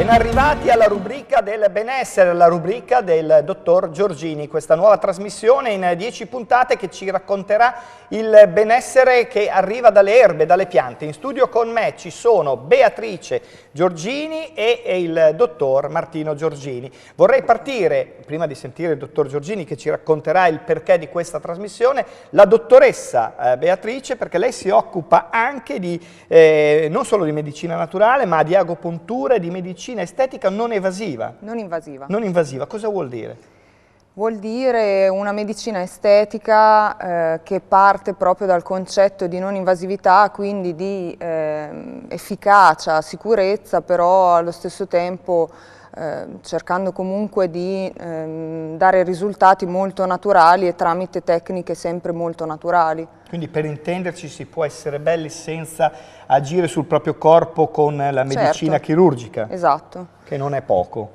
Ben arrivati alla rubrica del benessere, alla rubrica del dottor Giorgini, questa nuova trasmissione in 10 puntate che ci racconterà il benessere che arriva dalle erbe, dalle piante. In studio con me ci sono Beatrice Giorgini e il dottor Martino Giorgini. Vorrei partire, prima di sentire il dottor Giorgini che ci racconterà il perché di questa trasmissione, la dottoressa Beatrice, perché lei si occupa anche di non solo di medicina naturale, ma di agopuntura e di medicina estetica non evasiva. Non invasiva. Non invasiva, cosa vuol dire? Vuol dire una medicina estetica che parte proprio dal concetto di non invasività, quindi di efficacia, sicurezza, però allo stesso tempo cercando comunque di dare risultati molto naturali e tramite tecniche sempre molto naturali. Quindi per intenderci si può essere belli senza agire sul proprio corpo con la medicina Certo. chirurgica. Esatto. Che non è poco.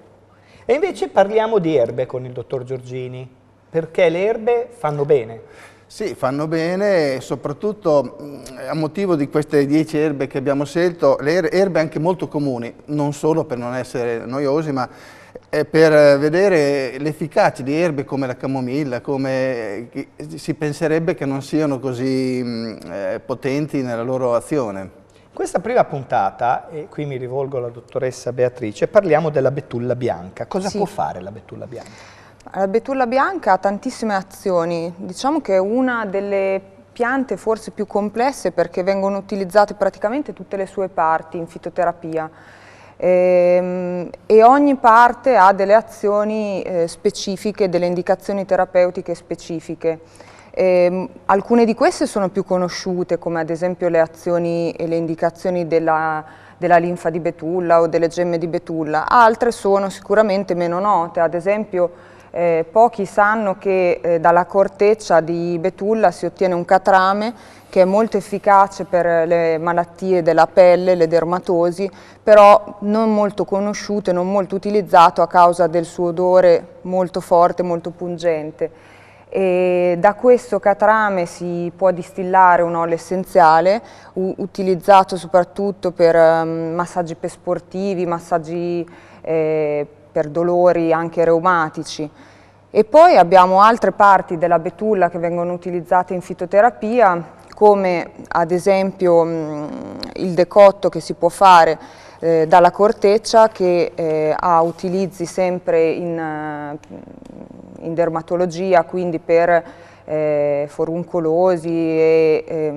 E invece parliamo di erbe con il dottor Giorgini, perché le erbe fanno bene. Sì, fanno bene, soprattutto a motivo di queste 10 erbe che abbiamo scelto, le erbe anche molto comuni, non solo per non essere noiosi, ma per vedere l'efficacia di erbe come la camomilla, come si penserebbe che non siano così potenti nella loro azione. Questa prima puntata, e qui mi rivolgo alla dottoressa Beatrice, parliamo della betulla bianca. Cosa Sì. può fare la betulla bianca? La betulla bianca ha tantissime azioni, diciamo che è una delle piante forse più complesse perché vengono utilizzate praticamente tutte le sue parti in fitoterapia e ogni parte ha delle azioni specifiche, delle indicazioni terapeutiche specifiche. Alcune di queste sono più conosciute, come ad esempio le azioni e le indicazioni della linfa di betulla o delle gemme di betulla, altre sono sicuramente meno note, ad esempio pochi sanno che dalla corteccia di betulla si ottiene un catrame che è molto efficace per le malattie della pelle, le dermatosi, però non molto conosciuto e non molto utilizzato a causa del suo odore molto forte, molto pungente. E da questo catrame si può distillare un olio essenziale utilizzato soprattutto per massaggi sportivi, massaggi per dolori anche reumatici. E poi abbiamo altre parti della betulla che vengono utilizzate in fitoterapia, come ad esempio il decotto che si può fare dalla corteccia, che ha utilizzi sempre in dermatologia, quindi per foruncolosi e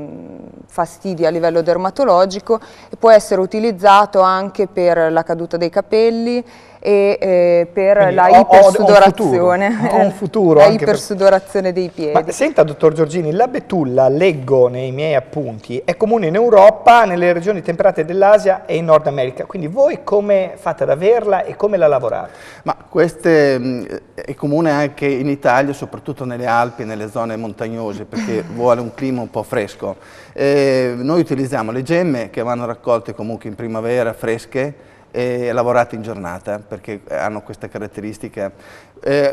fastidi a livello dermatologico, e può essere utilizzato anche per la caduta dei capelli e per quindi la ipersudorazione, ho un futuro la anche ipersudorazione dei piedi. Ma senta, dottor Giorgini, la betulla, leggo nei miei appunti, è comune in Europa, nelle regioni temperate dell'Asia e in Nord America. Quindi voi come fate ad averla e come la lavorate? Ma queste è comune anche in Italia, soprattutto nelle Alpi, nelle zone montagnose, perché vuole un clima un po' fresco. Noi utilizziamo le gemme che vanno raccolte comunque in primavera, fresche, e lavorate in giornata perché hanno questa caratteristica.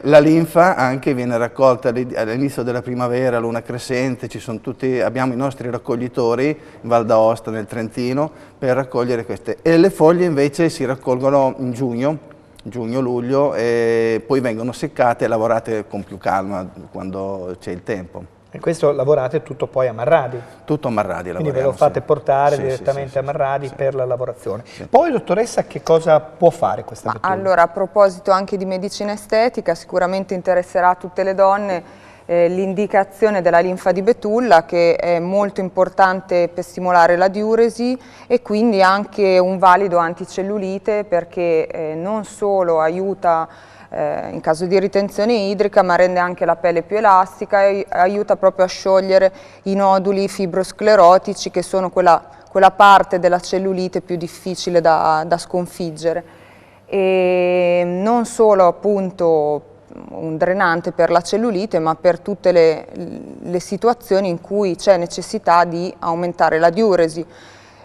La linfa anche viene raccolta all'inizio della primavera, luna crescente, abbiamo i nostri raccoglitori in Val d'Aosta, nel Trentino, per raccogliere queste. E le foglie invece si raccolgono in giugno-luglio e poi vengono seccate e lavorate con più calma quando c'è il tempo. E questo lavorate tutto poi a Marradi? Tutto a Marradi. Quindi ve lo fate portare direttamente a Marradi per la lavorazione. Sì. Poi, dottoressa, che cosa può fare questa betulla? Allora, a proposito anche di medicina estetica, sicuramente interesserà a tutte le donne l'indicazione della linfa di betulla, che è molto importante per stimolare la diuresi e quindi anche un valido anticellulite, perché non solo aiuta in caso di ritenzione idrica, ma rende anche la pelle più elastica e aiuta proprio a sciogliere i noduli fibrosclerotici, che sono quella parte della cellulite più difficile da sconfiggere. E non solo appunto un drenante per la cellulite, ma per tutte le situazioni in cui c'è necessità di aumentare la diuresi.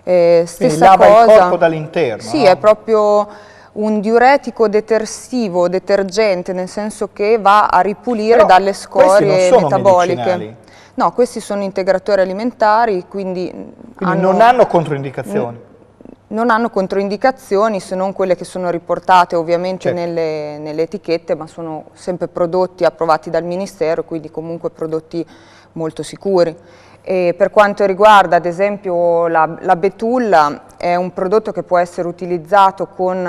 Quindi lava il corpo dall'interno? Sì, no? È proprio un diuretico detersivo, detergente, nel senso che va a ripulire dalle scorie metaboliche. Medicinali. No, questi sono integratori alimentari, quindi non hanno controindicazioni? non hanno controindicazioni se non quelle che sono riportate ovviamente Certo. nelle etichette, ma sono sempre prodotti approvati dal Ministero, quindi comunque prodotti molto sicuri. E per quanto riguarda ad esempio la betulla, è un prodotto che può essere utilizzato con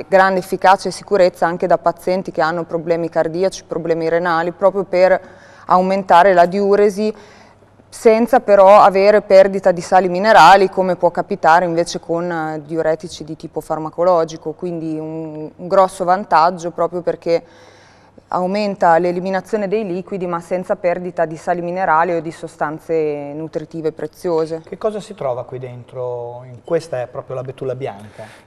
grande efficacia e sicurezza anche da pazienti che hanno problemi cardiaci, problemi renali, proprio per aumentare la diuresi, senza però avere perdita di sali minerali come può capitare invece con diuretici di tipo farmacologico, quindi un grosso vantaggio proprio perché aumenta l'eliminazione dei liquidi ma senza perdita di sali minerali o di sostanze nutritive preziose. Che cosa si trova qui dentro? Questa è proprio la betulla bianca.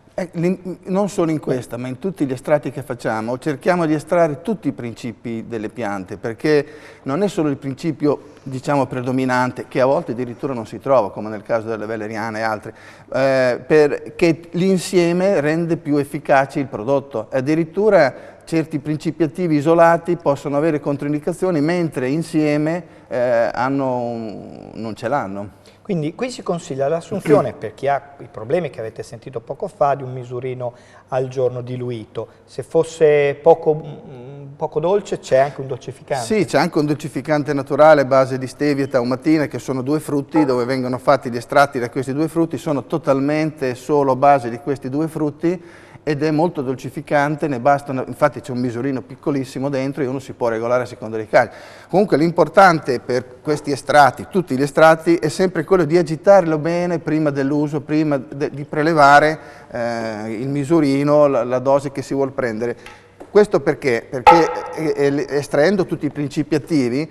Non solo in questa, ma in tutti gli estratti che facciamo, cerchiamo di estrarre tutti i principi delle piante, perché non è solo il principio, diciamo, predominante, che a volte addirittura non si trova, come nel caso delle valeriane e altre, perché l'insieme rende più efficace il prodotto. Addirittura certi principi attivi isolati possono avere controindicazioni, mentre insieme non ce l'hanno. Quindi qui si consiglia l'assunzione, per chi ha i problemi che avete sentito poco fa, di un misurino al giorno diluito. Se fosse poco dolce c'è anche un dolcificante? Sì, c'è anche un dolcificante naturale a base di stevia e taumatina, che sono due frutti dove vengono fatti gli estratti da questi due frutti, sono totalmente solo a base di questi due frutti ed è molto dolcificante, ne bastano, infatti c'è un misurino piccolissimo dentro e uno si può regolare a seconda dei casi. Comunque l'importante per questi estratti, tutti gli estratti, è sempre quello di agitarlo bene prima dell'uso, prima di prelevare il misurino, la dose che si vuol prendere. Questo perché? Perché estraendo tutti i principi attivi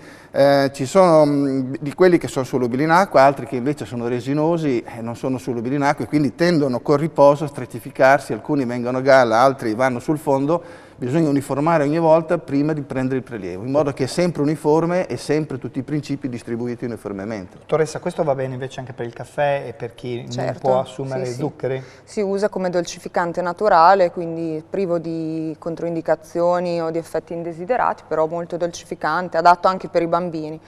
ci sono di quelli che sono solubili in acqua, altri che invece sono resinosi e non sono solubili in acqua e quindi tendono col riposo a stratificarsi, alcuni vengono a galla, altri vanno sul fondo. Bisogna uniformare ogni volta prima di prendere il prelievo, in modo che è sempre uniforme e sempre tutti i principi distribuiti uniformemente. Dottoressa, questo va bene invece anche per il caffè e per chi non Certo, può assumere sì, zuccheri? Si usa come dolcificante naturale, quindi privo di controindicazioni o di effetti indesiderati, però molto dolcificante, adatto anche per i bambini.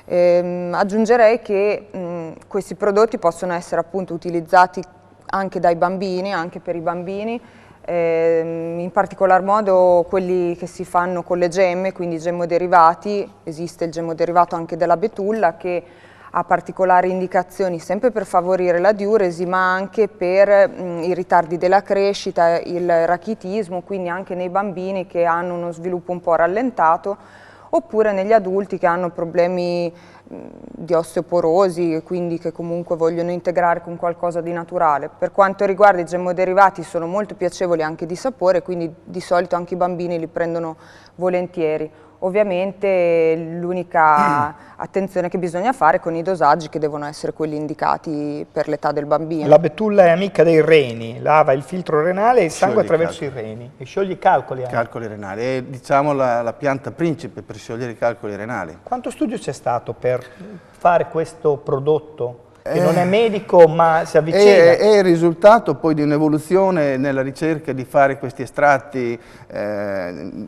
Aggiungerei che questi prodotti possono essere appunto utilizzati anche dai bambini, anche per i bambini, in particolar modo quelli che si fanno con le gemme, quindi gemmoderivati. Esiste il gemmoderivato anche della betulla che ha particolari indicazioni sempre per favorire la diuresi ma anche per i ritardi della crescita, il rachitismo, quindi anche nei bambini che hanno uno sviluppo un po' rallentato oppure negli adulti che hanno problemi di osteoporosi e quindi che comunque vogliono integrare con qualcosa di naturale. Per quanto riguarda i gemmoderivati sono molto piacevoli anche di sapore, quindi di solito anche i bambini li prendono volentieri. Ovviamente l'unica attenzione che bisogna fare con i dosaggi che devono essere quelli indicati per l'età del bambino. La betulla è amica dei reni, lava il filtro renale e il sangue Scioglie i attraverso i reni e scioglie i calcoli anche. Calcoli renali, è diciamo la pianta principe per sciogliere i calcoli renali. Quanto studio c'è stato per fare questo prodotto? Che non è medico ma si avvicina. È il risultato poi di un'evoluzione nella ricerca di fare questi estratti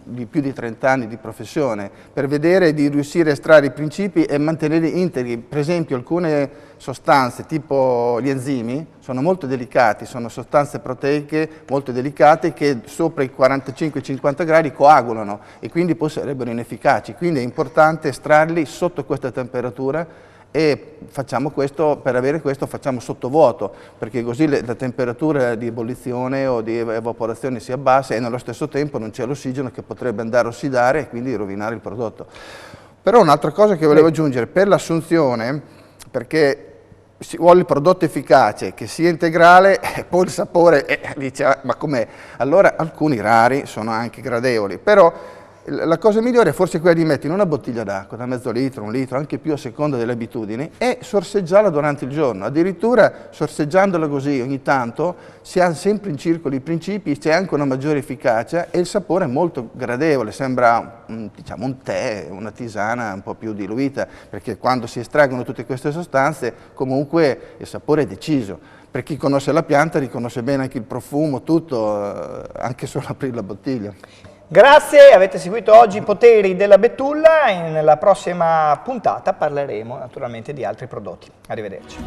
di più di 30 anni di professione, per vedere di riuscire a estrarre i principi e mantenerli integri. Per esempio alcune sostanze tipo gli enzimi sono molto delicati, sono sostanze proteiche molto delicate che sopra i 45-50 gradi coagulano e quindi poi sarebbero inefficaci, quindi è importante estrarli sotto questa temperatura. E facciamo questo, per avere questo facciamo sottovuoto, perché così la temperatura di ebollizione o di evaporazione si abbassa e nello stesso tempo non c'è l'ossigeno che potrebbe andare a ossidare e quindi rovinare il prodotto. Però un'altra cosa che volevo aggiungere, per l'assunzione, perché si vuole il prodotto efficace, che sia integrale, e poi il sapore, dice, ma com'è? Allora alcuni rari sono anche gradevoli, però la cosa migliore è forse quella di mettere in una bottiglia d'acqua da mezzo litro, un litro, anche più a seconda delle abitudini e sorseggiarla durante il giorno. Addirittura sorseggiandola così ogni tanto si ha sempre in circolo i principi, c'è anche una maggiore efficacia e il sapore è molto gradevole, sembra diciamo un tè, una tisana un po' più diluita, perché quando si estraggono tutte queste sostanze comunque il sapore è deciso. Per chi conosce la pianta riconosce bene anche il profumo, tutto, anche solo aprire la bottiglia. Grazie, avete seguito oggi i poteri della betulla e nella prossima puntata parleremo naturalmente di altri prodotti. Arrivederci.